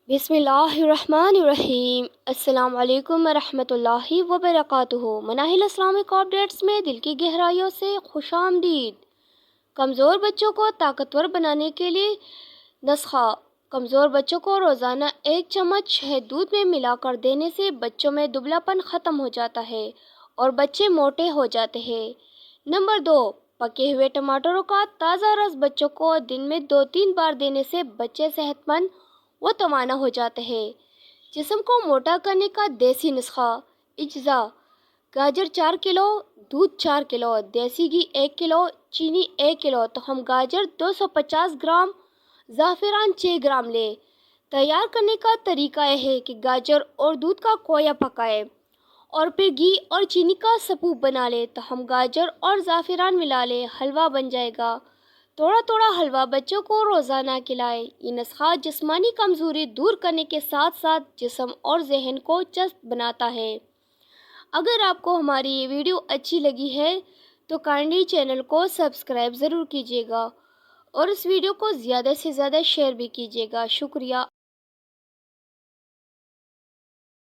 बिस्मिल्लाहिर्रहमानिर्रहीम। अस्सलाम वालेकुम वरहमतुल्लाहि वबरकातुहू। मनाहिल इस्लामिक अपडेट्स में दिल की गहराइयों से खुशामदीद। कमज़ोर बच्चों को ताकतवर बनाने के लिए नुस्खा। कमज़ोर बच्चों को रोज़ाना 1 चम्मच शहद दूध में मिलाकर देने से बच्चों में दुबलापन ख़त्म हो जाता है और बच्चे मोटे हो जाते हैं। नंबर 2, पके हुए टमाटरों का ताज़ा रस बच्चों को दिन में 2-3 बार देने से बच्चे सेहतमंद व तवाना हो जाते हैं। जिस्म को मोटा करने का देसी नुस्खा। इज्जा: गाजर 4 किलो, दूध 4 किलो, देसी घी 1 किलो, चीनी 1 किलो, तो हम गाजर 250 ग्राम, ज़ाफ़रान 6 ग्राम लें। तैयार करने का तरीका यह है कि गाजर और दूध का कोया पकाएं और फिर घी और चीनी का सपूप बना लें। तो हम गाजर और ज़ाफ़रान मिला लें, हलवा बन जाएगा। थोड़ा थोड़ा हलवा बच्चों को रोज़ाना खिलाएं। ये नुस्खा जिस्मानी कमज़ोरी दूर करने के साथ साथ जिस्म और जहन को चुस्त बनाता है। अगर आपको हमारी ये वीडियो अच्छी लगी है तो काइंडली चैनल को सब्सक्राइब ज़रूर कीजिएगा और इस वीडियो को ज़्यादा से ज़्यादा शेयर भी कीजिएगा। शुक्रिया।